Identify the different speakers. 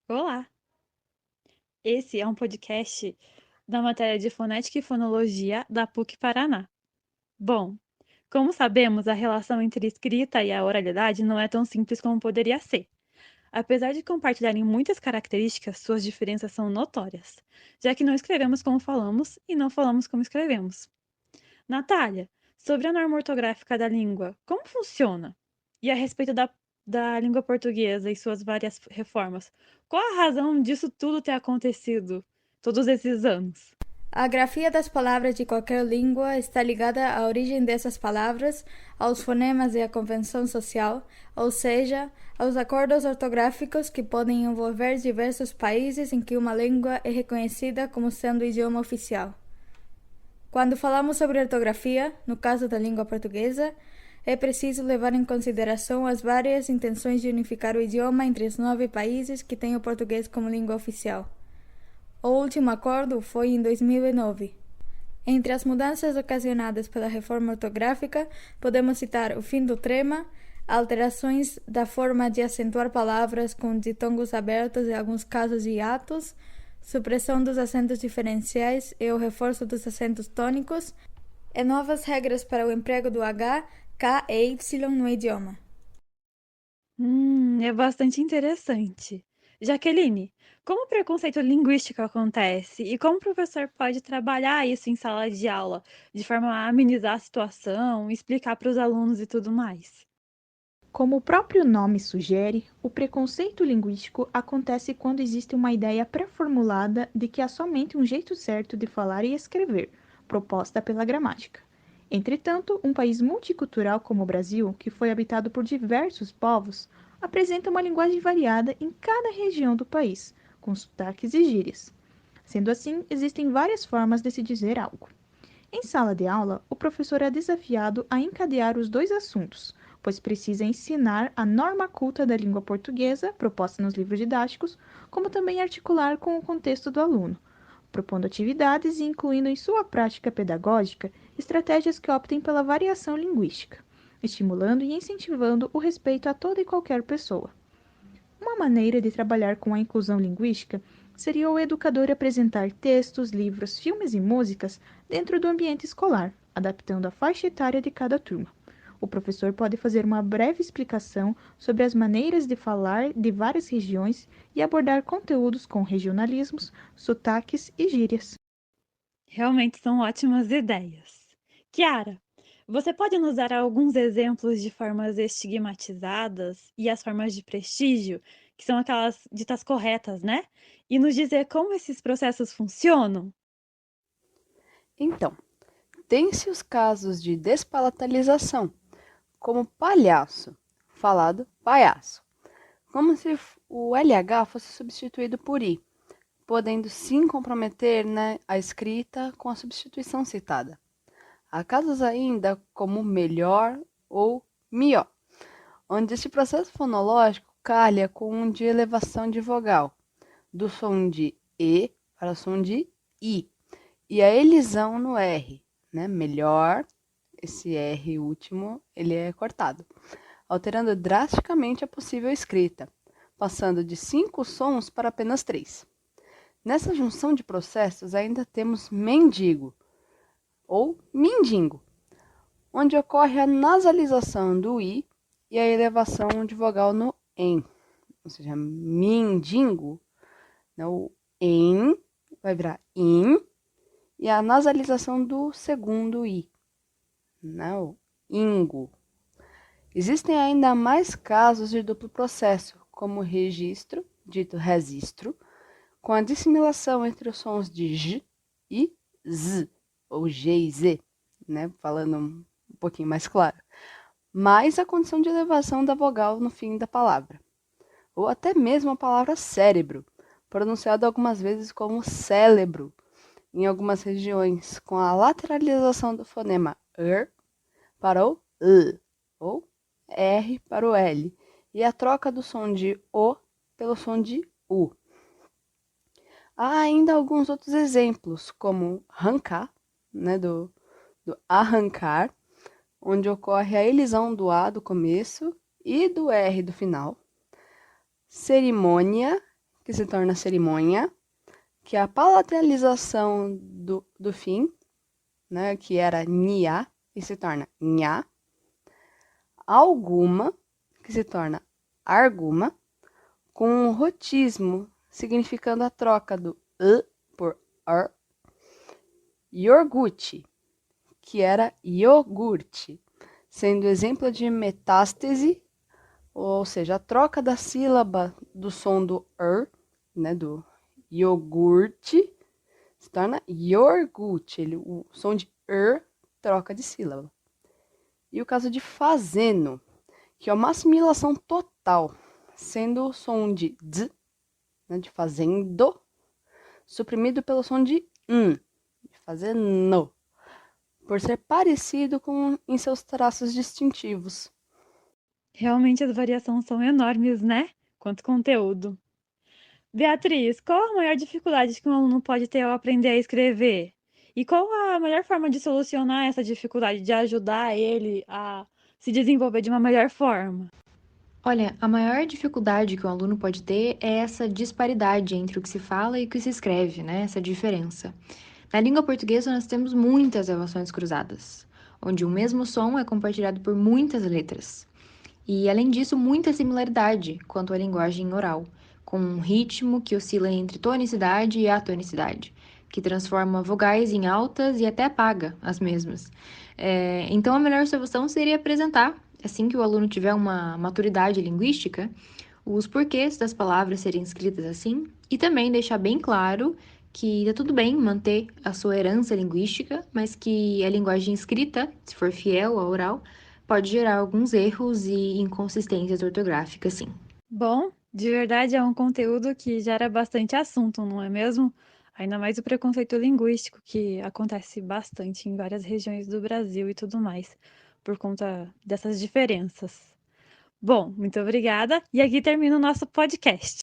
Speaker 1: Olá! Esse é um podcast da matéria de Fonética e Fonologia da PUC Paraná. Bom, como sabemos, a relação entre escrita e a oralidade não é tão simples como poderia ser. Apesar de compartilharem muitas características, suas diferenças são notórias, já que não escrevemos como falamos e não falamos como escrevemos. Natália, sobre a norma ortográfica da língua, como funciona? E a respeito da língua portuguesa e suas várias reformas, qual a razão disso tudo ter acontecido todos esses anos?
Speaker 2: A grafia das palavras de qualquer língua está ligada à origem dessas palavras, aos fonemas e à convenção social, ou seja, aos acordos ortográficos que podem envolver diversos países em que uma língua é reconhecida como sendo o idioma oficial. Quando falamos sobre ortografia, no caso da língua portuguesa, é preciso levar em consideração as várias intenções de unificar o idioma entre os 9 países que têm o português como língua oficial. O último acordo foi em 2009. Entre as mudanças ocasionadas pela reforma ortográfica, podemos citar o fim do trema, alterações da forma de acentuar palavras com ditongos abertos e alguns casos de hiatos, supressão dos acentos diferenciais e o reforço dos acentos tônicos, e novas regras para o emprego do H, K e Y no idioma.
Speaker 1: É bastante interessante. Jaqueline, como o preconceito linguístico acontece e como o professor pode trabalhar isso em sala de aula, de forma a amenizar a situação, explicar para os alunos e tudo mais?
Speaker 3: Como o próprio nome sugere, o preconceito linguístico acontece quando existe uma ideia pré-formulada de que há somente um jeito certo de falar e escrever, proposta pela gramática. Entretanto, um país multicultural como o Brasil, que foi habitado por diversos povos, apresenta uma linguagem variada em cada região do país, com sotaques e gírias. Sendo assim, existem várias formas de se dizer algo. Em sala de aula, o professor é desafiado a encadear os dois assuntos, pois precisa ensinar a norma culta da língua portuguesa, proposta nos livros didáticos, como também articular com o contexto do aluno, propondo atividades e incluindo em sua prática pedagógica estratégias que optem pela variação linguística, estimulando e incentivando o respeito a toda e qualquer pessoa. Uma maneira de trabalhar com a inclusão linguística seria o educador apresentar textos, livros, filmes e músicas dentro do ambiente escolar, adaptando a faixa etária de cada turma. O professor pode fazer uma breve explicação sobre as maneiras de falar de várias regiões e abordar conteúdos com regionalismos, sotaques e gírias.
Speaker 1: Realmente são ótimas ideias. Kiara, você pode nos dar alguns exemplos de formas estigmatizadas e as formas de prestígio, que são aquelas ditas corretas, né? E nos dizer como esses processos funcionam?
Speaker 4: Então, tem-se os casos de despalatalização, como palhaço, falado palhaço, como se o LH fosse substituído por I, podendo sim comprometer, a escrita com a substituição citada. Há casos ainda como melhor ou mió, onde esse processo fonológico calha com um de elevação de vogal, do som de E para o som de I, e a elisão no R, melhor, esse R último, ele é cortado, alterando drasticamente a possível escrita, passando de 5 sons para apenas 3. Nessa junção de processos ainda temos mendigo, ou mindingo, onde ocorre a nasalização do I e a elevação de vogal no EM, ou seja, mindingo, o EM vai virar IN, e a nasalização do segundo I, o INGO. Existem ainda mais casos de duplo processo, como o registro, dito registro, com a dissimilação entre os sons de J e Z, ou G e Z, falando um pouquinho mais claro, mais a condição de elevação da vogal no fim da palavra, ou até mesmo a palavra cérebro, pronunciado algumas vezes como cérebro, em algumas regiões, com a lateralização do fonema R para o L, ou R para o L, e a troca do som de O pelo som de U. Há ainda alguns outros exemplos, como arrancar, do arrancar, onde ocorre a elisão do A do começo e do R do final. Cerimônia, que se torna cerimônia, que é a palatalização do fim, né, que era nia, e se torna nha. Alguma, que se torna arguma, com um rotismo, significando a troca do por ar. Iogurte, que era iogurte, sendo exemplo de metástase, ou seja, a troca da sílaba do som do né, do iogurte, se torna iogurte, o som de troca de sílaba. E o caso de fazeno, que é uma assimilação total, sendo o som de d, né, de fazendo, suprimido pelo som de fazendo, por ser parecido em seus traços distintivos.
Speaker 1: Realmente as variações são enormes, né? Quanto conteúdo. Beatriz, qual a maior dificuldade que um aluno pode ter ao aprender a escrever? E qual a melhor forma de solucionar essa dificuldade, de ajudar ele a se desenvolver de uma melhor forma?
Speaker 5: Olha, a maior dificuldade que o aluno pode ter é essa disparidade entre o que se fala e o que se escreve, né? Essa diferença. Na língua portuguesa, nós temos muitas relações cruzadas, onde o mesmo som é compartilhado por muitas letras. E, além disso, muita similaridade quanto à linguagem oral, com um ritmo que oscila entre tonicidade e atonicidade, que transforma vogais em altas e até apaga as mesmas. Então, a melhor solução seria apresentar, assim que o aluno tiver uma maturidade linguística, os porquês das palavras serem escritas assim e também deixar bem claro que tá tudo bem manter a sua herança linguística, mas que a linguagem escrita, se for fiel ao oral, pode gerar alguns erros e inconsistências ortográficas, sim.
Speaker 1: Bom, de verdade é um conteúdo que gera bastante assunto, não é mesmo? Ainda mais o preconceito linguístico, que acontece bastante em várias regiões do Brasil e tudo mais, por conta dessas diferenças. Bom, muito obrigada. E aqui termina o nosso podcast.